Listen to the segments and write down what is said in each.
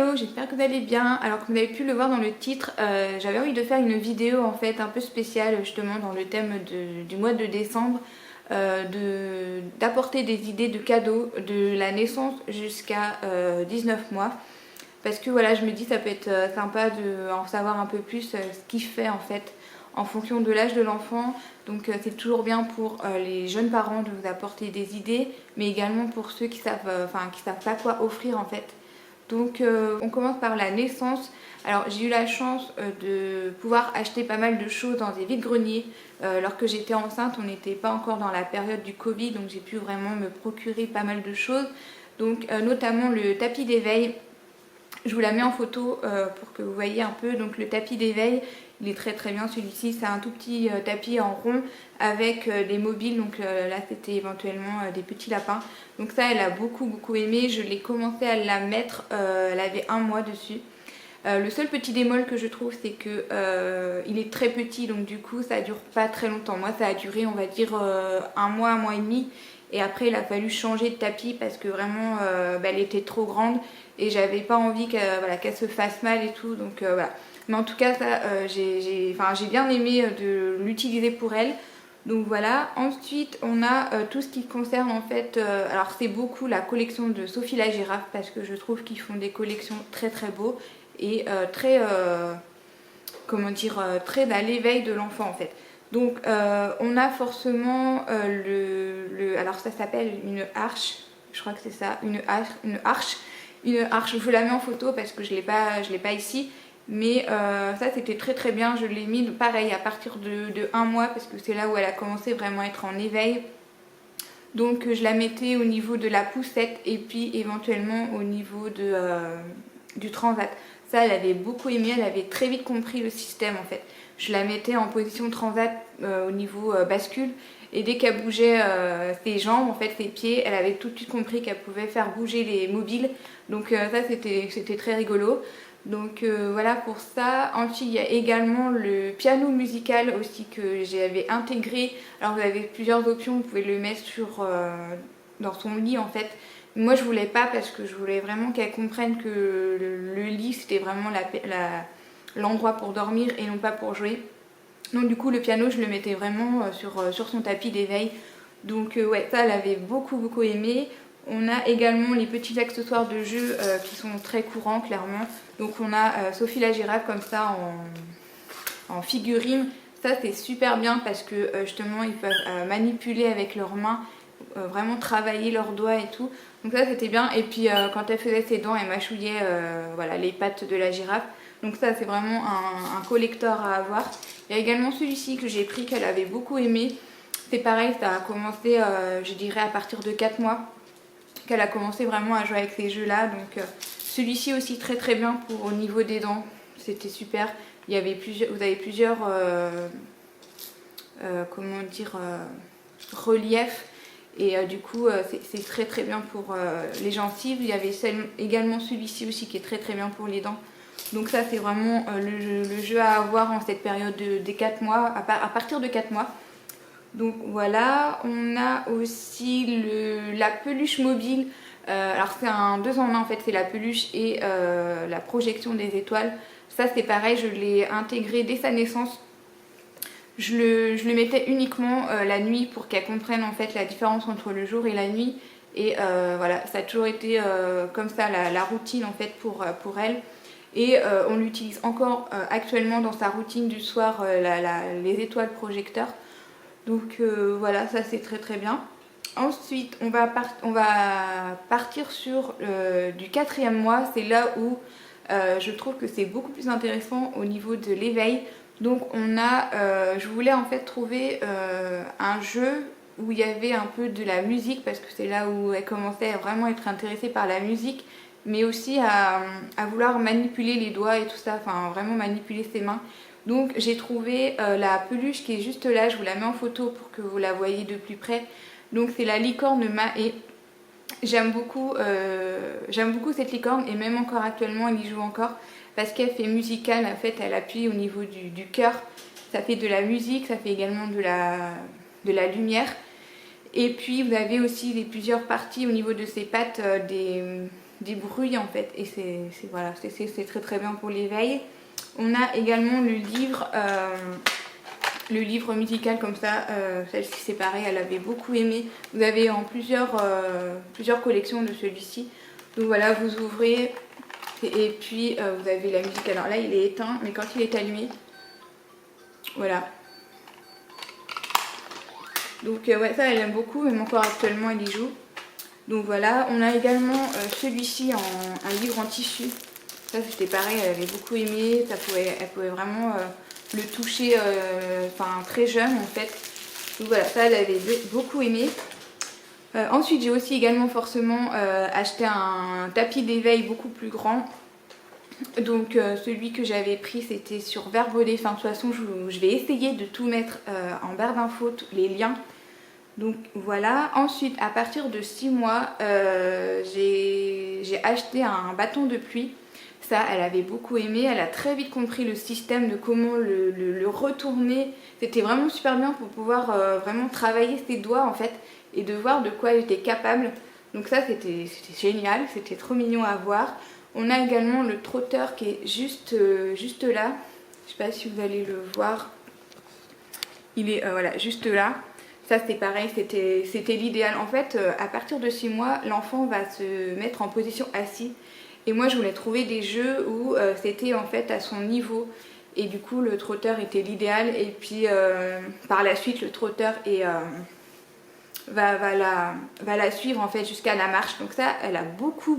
Hello, j'espère que vous allez bien. Alors comme vous avez pu le voir dans le titre, j'avais envie de faire une vidéo en fait un peu spéciale justement dans le thème du mois de décembre, d'apporter des idées de cadeaux de la naissance jusqu'à 19 mois. Parce que voilà, je me dis ça peut être sympa d'en savoir un peu plus ce qui fait en fait en fonction de l'âge de l'enfant. Donc c'est toujours bien pour les jeunes parents de vous apporter des idées, mais également pour ceux qui savent pas quoi offrir en fait. Donc on commence par la naissance. Alors j'ai eu la chance de pouvoir acheter pas mal de choses dans des vides-greniers. Lorsque j'étais enceinte, on n'était pas encore dans la période du Covid, donc j'ai pu vraiment me procurer pas mal de choses. Donc notamment le tapis d'éveil. Je vous la mets en photo pour que vous voyez un peu. Donc le tapis d'éveil, il est très bien celui-ci. C'est un tout petit tapis en rond avec des mobiles. Donc là c'était éventuellement des petits lapins. Donc ça elle a beaucoup aimé. Je l'ai commencé à la mettre, elle avait 1 mois dessus. Le seul petit bémol que je trouve c'est que il est très petit, donc du coup ça dure pas très longtemps. Moi ça a duré on va dire 1 mois et demi. Et après il a fallu changer de tapis parce que vraiment elle était trop grande et j'avais pas envie qu'elle se fasse mal et tout. Donc voilà. Mais en tout cas ça j'ai bien aimé de l'utiliser pour elle. Donc voilà, ensuite on a tout ce qui concerne en fait, alors c'est beaucoup la collection de Sophie la girafe parce que je trouve qu'ils font des collections très beaux et comment dire, très à l'éveil de l'enfant en fait. Donc on a forcément alors ça s'appelle une arche, je crois que c'est ça, une arche, je vous la mets en photo parce que je l'ai pas ici. Mais ça c'était très bien, je l'ai mis pareil à partir de 1 mois parce que c'est là où elle a commencé vraiment à être en éveil. Donc je la mettais au niveau de la poussette et puis éventuellement au niveau du transat. Ça elle avait beaucoup aimé, elle avait très vite compris le système en fait. Je la mettais en position transat au niveau bascule et dès qu'elle bougeait ses jambes, en fait ses pieds, elle avait tout de suite compris qu'elle pouvait faire bouger les mobiles. Donc ça c'était très rigolo. Donc voilà pour ça. Ensuite il y a également le piano musical aussi que j'avais intégré. Alors vous avez plusieurs options, vous pouvez le mettre dans son lit en fait. Moi je voulais pas parce que je voulais vraiment qu'elle comprenne que le lit c'était vraiment l'endroit pour dormir et non pas pour jouer. Donc du coup le piano je le mettais vraiment sur son tapis d'éveil. Donc ouais, ça elle avait beaucoup aimé. On a également les petits accessoires de jeu qui sont très courants clairement. Donc on a Sophie la girafe comme ça en figurine. Ça c'est super bien parce que justement ils peuvent manipuler avec leurs mains, vraiment travailler leurs doigts et tout. Donc ça c'était bien. Et puis quand elle faisait ses dents, elle mâchouillait voilà, les pattes de la girafe. Donc ça c'est vraiment un collector à avoir. Il y a également celui-ci que j'ai pris qu'elle avait beaucoup aimé. C'est pareil, ça a commencé je dirais à partir de 4 mois qu'elle a commencé vraiment à jouer avec ces jeux là. Donc celui-ci aussi très bien pour au niveau des dents, c'était super. Il y avait vous avez plusieurs comment dire reliefs et du coup c'est très bien pour les gencives. Il y avait également celui-ci aussi qui est très bien pour les dents. Donc ça c'est vraiment le jeu à avoir en cette période des 4 mois, à partir de 4 mois. Donc voilà, on a aussi la peluche mobile. Alors c'est un 2 en 1 en fait, c'est la peluche et la projection des étoiles. Ça c'est pareil, je l'ai intégré dès sa naissance. Je le mettais uniquement la nuit pour qu'elle comprenne en fait la différence entre le jour et la nuit. Et voilà, ça a toujours été comme ça la routine en fait pour elle. Et on l'utilise encore actuellement dans sa routine du soir, les étoiles projecteurs. Donc voilà, ça c'est très bien. Ensuite, on va partir sur du 4e mois. C'est là où je trouve que c'est beaucoup plus intéressant au niveau de l'éveil. Donc je voulais en fait trouver un jeu où il y avait un peu de la musique parce que c'est là où elle commençait à vraiment être intéressée par la musique, mais aussi à vouloir manipuler les doigts et tout ça, enfin vraiment manipuler ses mains. Donc j'ai trouvé la peluche qui est juste là, je vous la mets en photo pour que vous la voyez de plus près. Donc c'est la licorne Mahé. J'aime beaucoup cette licorne et même encore actuellement elle y joue encore parce qu'elle fait musicale, en fait elle appuie au niveau du cœur. Ça fait de la musique, ça fait également de la lumière. Et puis vous avez aussi plusieurs parties au niveau de ses pattes, des des bruits en fait. Et voilà, c'est très très bien pour l'éveil. On a également le livre musical comme ça, celle-ci c'est pareil, elle avait beaucoup aimé. Vous avez en plusieurs collections de celui-ci. Donc voilà, vous ouvrez et puis vous avez la musique. Alors là il est éteint, mais quand il est allumé, voilà. Donc ouais, ça elle aime beaucoup, même encore actuellement elle y joue. Donc voilà, on a également celui-ci, un livre en tissu. Ça c'était pareil, elle avait beaucoup aimé, elle pouvait vraiment le toucher très jeune en fait. Donc voilà, ça elle avait beaucoup aimé. Ensuite j'ai aussi également forcément acheté un tapis d'éveil beaucoup plus grand. Donc celui que j'avais pris c'était sur Verbaudet. Enfin de toute façon je vais essayer de tout mettre en barre d'infos, les liens. Donc voilà, ensuite à partir de 6 mois, j'ai acheté un bâton de pluie. Ça, elle avait beaucoup aimé, elle a très vite compris le système de comment le retourner. C'était vraiment super bien pour pouvoir vraiment travailler ses doigts en fait et de voir de quoi elle était capable. Donc ça, c'était génial, c'était trop mignon à voir. On a également le trotteur qui est juste là. Je sais pas si vous allez le voir. Il est voilà, juste là. Ça c'est pareil, c'était l'idéal. En fait, à partir de 6 mois, l'enfant va se mettre en position assis. Et moi je voulais trouver des jeux où c'était en fait à son niveau. Et du coup le trotteur était l'idéal. Et puis par la suite le trotteur va la suivre en fait jusqu'à la marche. Donc ça elle a beaucoup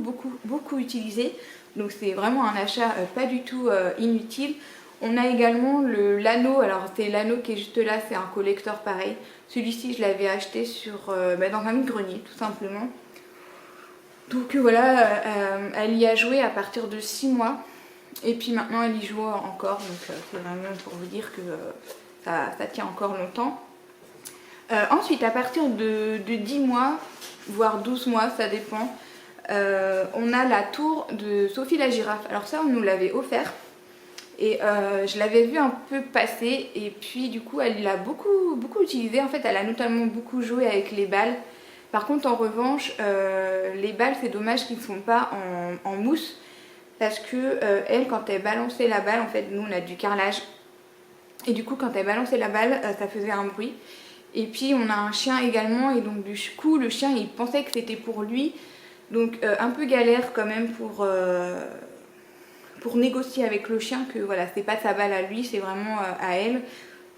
utilisé. Donc c'est vraiment un achat pas du tout inutile. On a également l'anneau, alors c'est l'anneau qui est juste là, c'est un collector pareil. Celui-ci je l'avais acheté dans un vide-grenier tout simplement. Donc voilà, elle y a joué à partir de 6 mois. Et puis maintenant elle y joue encore, donc c'est vraiment pour vous dire que ça tient encore longtemps. Ensuite à partir de 10 mois, voire 12 mois, ça dépend, on a la tour de Sophie la girafe. Alors ça on nous l'avait offert. Et je l'avais vu un peu passer et puis du coup elle l'a beaucoup utilisé. En fait elle a notamment beaucoup joué avec les balles. Par contre en revanche les balles c'est dommage qu'ils ne sont pas en mousse. Parce que elle quand elle balançait la balle, en fait nous on a du carrelage. Et du coup quand elle balançait la balle ça faisait un bruit. Et puis on a un chien également et donc du coup le chien il pensait que c'était pour lui. Donc un peu galère quand même pour négocier avec le chien que voilà, c'est pas sa balle à lui, c'est vraiment à elle.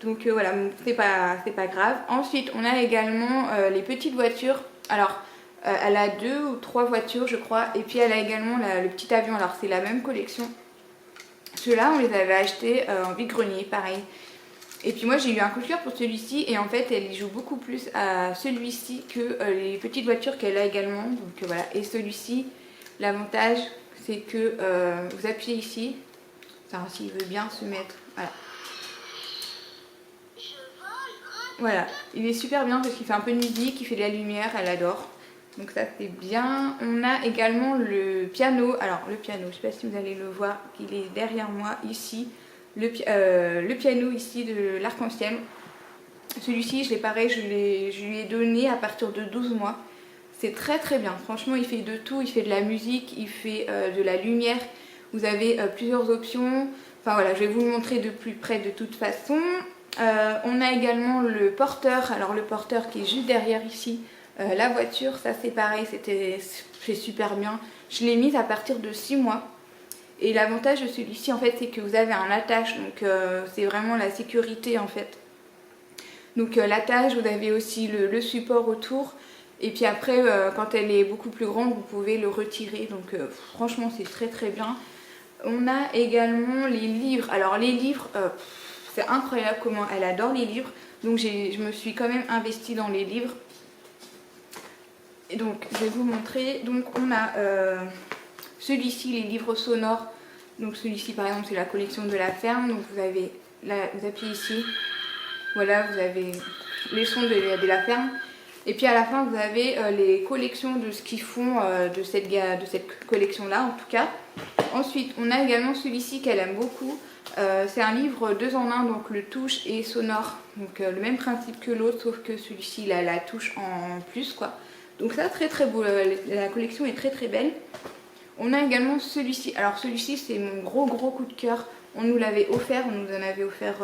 Donc voilà, c'est pas grave. Ensuite, on a également les petites voitures. Alors, elle a 2 ou 3 voitures, je crois. Et puis, elle a également le petit avion. Alors, c'est la même collection. Ceux-là, on les avait achetés en vide-grenier, pareil. Et puis moi, j'ai eu un coup de cœur pour celui-ci. Et en fait, elle y joue beaucoup plus à celui-ci que les petites voitures qu'elle a également. Donc voilà. Et celui-ci, l'avantage c'est que vous appuyez ici, enfin s'il veut bien se mettre, voilà. Voilà, il est super bien parce qu'il fait un peu de musique, il fait de la lumière, elle adore. Donc ça c'est bien. On a également le piano, alors le piano, je ne sais pas si vous allez le voir, il est derrière moi ici. Le piano ici de l'arc-en-ciel. Celui-ci, je lui ai donné à partir de 12 mois. C'est très très bien, franchement il fait de tout, il fait de la musique, il fait de la lumière, vous avez plusieurs options, enfin voilà je vais vous le montrer de plus près de toute façon. On a également le porteur, alors le porteur qui est juste derrière ici, la voiture, ça c'est pareil, c'est super bien, je l'ai mise à partir de 6 mois. Et l'avantage de celui-ci en fait c'est que vous avez un attache, donc c'est vraiment la sécurité en fait. Donc l'attache, vous avez aussi le support autour. Et puis après, quand elle est beaucoup plus grande, vous pouvez le retirer. Donc franchement, c'est très très bien. On a également les livres. Alors les livres, c'est incroyable comment elle adore les livres. Donc je me suis quand même investie dans les livres. Et donc je vais vous montrer. Donc on a celui-ci, les livres sonores. Donc celui-ci par exemple, c'est la collection de la ferme. Donc vous appuyez ici. Voilà, vous avez les sons de la ferme. Et puis à la fin, vous avez les collections de ce qu'ils font de cette collection-là, en tout cas. Ensuite, on a également celui-ci qu'elle aime beaucoup. C'est un livre 2 en 1, donc le touche et sonore. Donc le même principe que l'autre, sauf que celui-ci, il a la touche en plus, quoi. Donc ça, très très beau. La collection est très très belle. On a également celui-ci. Alors celui-ci c'est mon gros coup de cœur. On nous l'avait offert, on nous en avait offert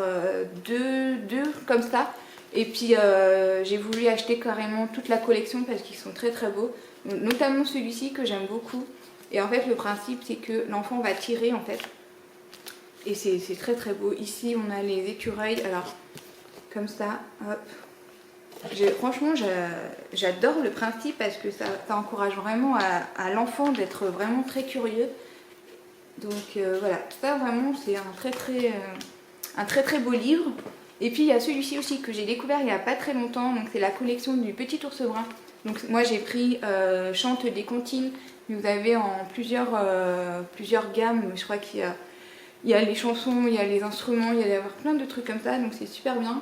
deux comme ça. Et puis j'ai voulu acheter carrément toute la collection parce qu'ils sont très beaux. Donc, notamment celui-ci que j'aime beaucoup. Et en fait le principe c'est que l'enfant va tirer en fait. Et c'est très beau. Ici on a les écureuils. Alors comme ça, hop. Franchement j'adore le principe parce que ça encourage vraiment à l'enfant d'être vraiment très curieux. Donc voilà, ça vraiment c'est un très beau livre. Et puis il y a celui-ci aussi que j'ai découvert il n'y a pas très longtemps, donc c'est la collection du Petit Ours Brun. Donc moi j'ai pris Chante des comptines, vous avez en plusieurs gammes, je crois qu'il y a les chansons, il y a les instruments, il y a plein de trucs comme ça, donc c'est super bien.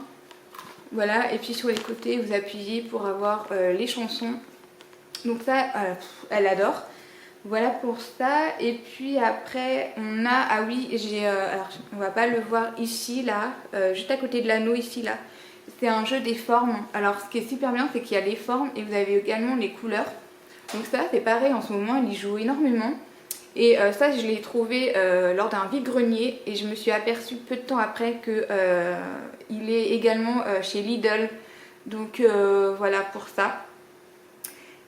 Voilà, et puis sur les côtés vous appuyez pour avoir les chansons. Donc ça, elle adore. Voilà pour ça. Et puis après on a, ah oui, alors on va pas le voir ici là, juste à côté de l'anneau ici là. C'est un jeu des formes. Alors ce qui est super bien c'est qu'il y a les formes et vous avez également les couleurs. Donc ça c'est pareil, en ce moment il y joue énormément. Et ça je l'ai trouvé lors d'un vide-grenier et je me suis aperçue peu de temps après que il est également chez Lidl. Donc voilà pour ça.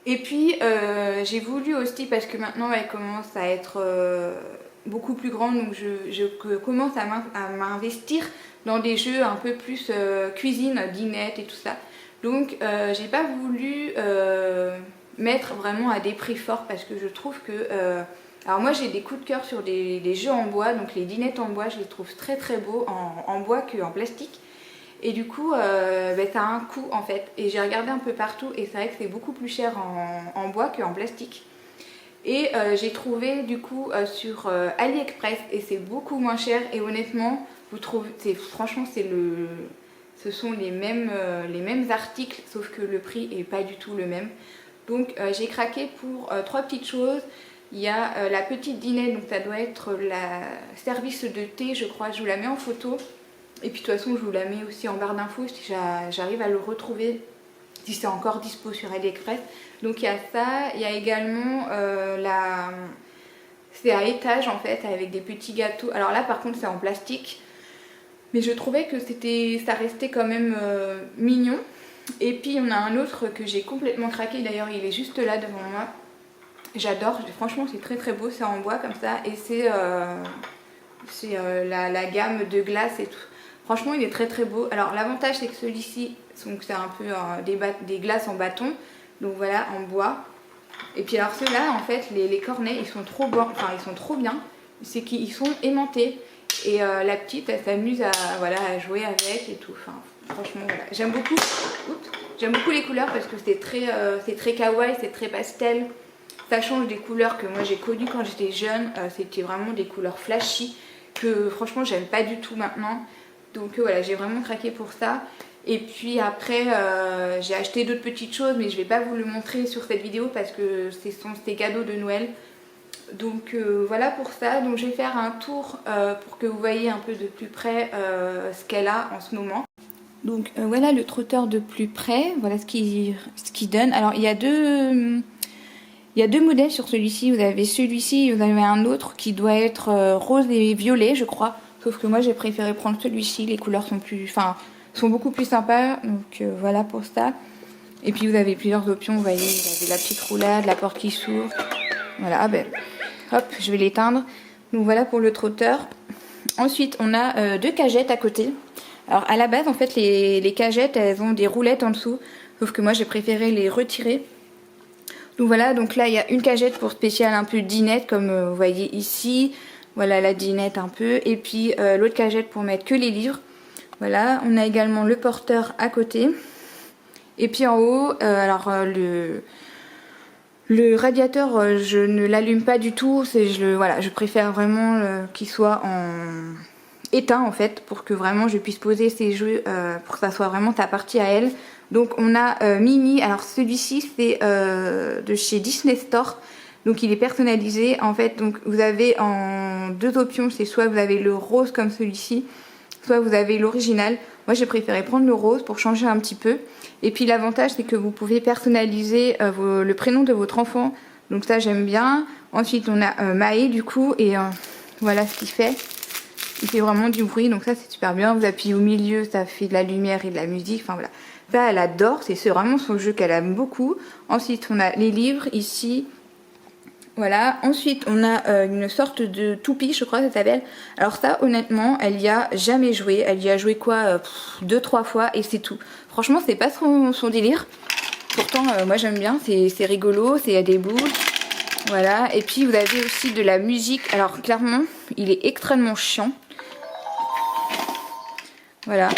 Et puis j'ai voulu aussi, parce que maintenant elle commence à être beaucoup plus grande, donc je commence à m'investir dans des jeux un peu plus cuisine, dinette et tout ça. Donc j'ai pas voulu mettre vraiment à des prix forts parce que je trouve que... alors moi j'ai des coups de cœur sur des jeux en bois, donc les dinettes en bois je les trouve très beaux en bois qu'en plastique. Et du coup, ça a un coût en fait. Et j'ai regardé un peu partout et c'est vrai que c'est beaucoup plus cher en bois qu'en plastique. Et j'ai trouvé du coup sur AliExpress et c'est beaucoup moins cher. Et honnêtement, vous trouvez, franchement, ce sont les mêmes articles, sauf que le prix est pas du tout le même. Donc j'ai craqué pour trois petites choses. Il y a la petite dinette, donc ça doit être la service de thé, je crois. Je vous la mets en photo. Et puis de toute façon je vous la mets aussi en barre d'infos si j'arrive à le retrouver, si c'est encore dispo sur AliExpress. Donc il y a ça, il y a également c'est à étage en fait avec des petits gâteaux. Alors là par contre c'est en plastique, mais je trouvais que ça restait quand même mignon. Et puis on a un autre que j'ai complètement craqué, d'ailleurs il est juste là devant moi. J'adore, franchement c'est très beau, c'est en bois comme ça et c'est la gamme de glace et tout. Franchement il est très beau. Alors l'avantage c'est que celui-ci, c'est un peu des glaces en bâton. Donc voilà, en bois. Et puis alors ceux-là en fait, les cornets ils sont trop beaux, enfin ils sont trop bien. C'est qu'ils sont aimantés. Et la petite elle s'amuse à jouer avec et tout. Enfin franchement voilà. J'aime beaucoup les couleurs parce que c'est très kawaii, c'est très pastel. Ça change des couleurs que moi j'ai connues quand j'étais jeune. C'était vraiment des couleurs flashy que franchement j'aime pas du tout maintenant. Donc voilà, j'ai vraiment craqué pour ça. Et puis après j'ai acheté d'autres petites choses mais je vais pas vous le montrer sur cette vidéo parce que c'est cadeaux de Noël. Donc voilà pour ça. Donc je vais faire un tour pour que vous voyez un peu de plus près ce qu'elle a en ce moment. Donc voilà le trotteur de plus près, voilà ce qu'il donne. Alors il y a deux modèles sur celui-ci. Vous avez celui-ci, vous avez un autre qui doit être rose et violet je crois. Sauf que moi j'ai préféré prendre celui-ci, les couleurs sont beaucoup plus sympas. Donc voilà pour ça. Et puis vous avez plusieurs options, vous voyez, vous avez la petite roulade, la porte qui s'ouvre. Voilà, ah ben, hop, je vais l'éteindre. Donc voilà pour le trotteur. Ensuite on a deux cagettes à côté. Alors à la base en fait les cagettes elles ont des roulettes en dessous. Sauf que moi j'ai préféré les retirer. Donc voilà, donc là il y a une cagette pour spécial un peu dinette comme vous voyez ici. Voilà la dinette un peu. Et puis l'autre cagette pour mettre que les livres. Voilà, on a également le porteur à côté. Et puis en haut, le radiateur, je ne l'allume pas du tout. Je préfère vraiment qu'il soit en éteint en fait. Pour que vraiment je puisse poser ces jeux, pour que ça soit vraiment sa partie à elle. Donc on a Mimi. Alors celui-ci c'est de chez Disney Store. Donc il est personnalisé en fait, donc vous avez en deux options, c'est soit vous avez le rose comme celui-ci, soit vous avez l'original. Moi j'ai préféré prendre le rose pour changer un petit peu. Et puis l'avantage c'est que vous pouvez personnaliser le prénom de votre enfant, donc ça j'aime bien. Ensuite on a Maë du coup, et voilà ce qu'il fait. Il fait vraiment du bruit, donc ça c'est super bien. Vous appuyez au milieu, ça fait de la lumière et de la musique, enfin voilà. Ça elle adore, c'est vraiment son jeu qu'elle aime beaucoup. Ensuite on a les livres ici. Voilà, ensuite on a une sorte de toupie, je crois que ça s'appelle. Alors ça honnêtement, elle y a jamais joué. Elle y a joué quoi 2-3 fois et c'est tout. Franchement c'est pas son délire. Pourtant moi j'aime bien, c'est rigolo, il y a des boules. Voilà, et puis vous avez aussi de la musique. Alors clairement, il est extrêmement chiant. Voilà.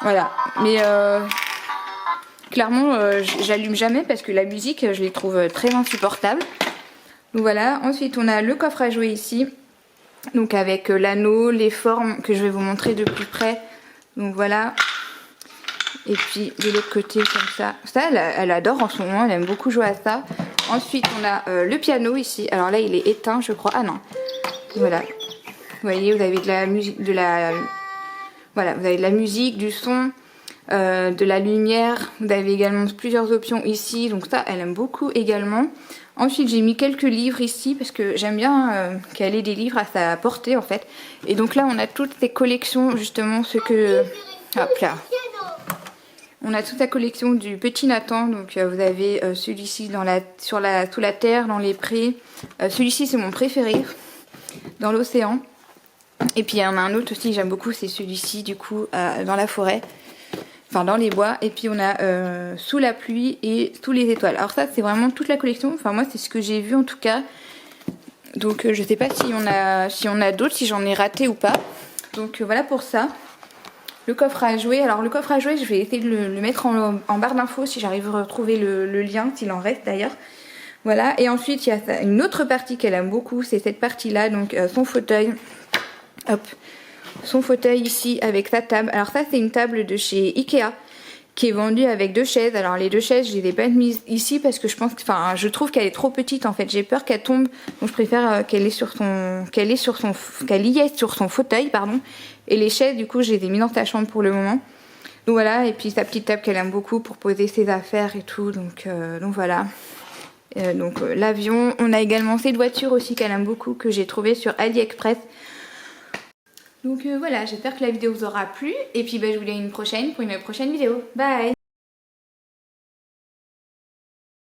Voilà, mais clairement j'allume jamais parce que la musique je les trouve très insupportables. Donc voilà, ensuite on a le coffre à jouer ici. Donc avec l'anneau, les formes que je vais vous montrer de plus près. Donc voilà. Et puis de l'autre côté comme ça. Ça elle adore en ce moment, elle aime beaucoup jouer à ça. Ensuite on a le piano ici. Alors là il est éteint je crois. Ah non. Voilà. Vous voyez vous avez de la musique, voilà, vous avez de la musique, du son, de la lumière. Vous avez également plusieurs options ici. Donc ça elle aime beaucoup également. Ensuite j'ai mis quelques livres ici parce que j'aime bien qu'elle ait des livres à sa portée en fait. Et donc là on a toutes ces collections justement ce que... Hop là. On a toute la collection du Petit Nathan, donc vous avez celui-ci sous la terre, dans les prés. Celui-ci c'est mon préféré, dans l'océan. Et puis il y en a un autre aussi que j'aime beaucoup, c'est celui-ci du coup dans la forêt, enfin dans les bois. Et puis on a Sous la pluie et Sous les étoiles. Alors ça c'est vraiment toute la collection, enfin moi c'est ce que j'ai vu en tout cas. Donc je sais pas si on a d'autres, si j'en ai raté ou pas. Donc voilà pour ça. Le coffre à jouer, alors le coffre à jouer je vais essayer de le mettre en barre d'infos si j'arrive à retrouver le lien, s'il en reste d'ailleurs. Voilà, et ensuite il y a une autre partie qu'elle aime beaucoup, c'est cette partie là, donc son fauteuil. Hop, son fauteuil ici avec sa table. Alors ça c'est une table de chez Ikea qui est vendue avec 2 chaises. Alors les 2 chaises je les ai pas mises ici parce que je trouve qu'elle est trop petite en fait. J'ai peur qu'elle tombe, donc je préfère qu'elle y ait sur son fauteuil pardon. Et les chaises du coup je les ai mis dans sa chambre pour le moment. Donc voilà, et puis sa petite table qu'elle aime beaucoup pour poser ses affaires et tout. Donc voilà. L'avion, on a également cette voiture aussi qu'elle aime beaucoup que j'ai trouvée sur AliExpress. Donc voilà, j'espère que la vidéo vous aura plu. Et puis je vous dis à une prochaine pour une prochaine vidéo. Bye!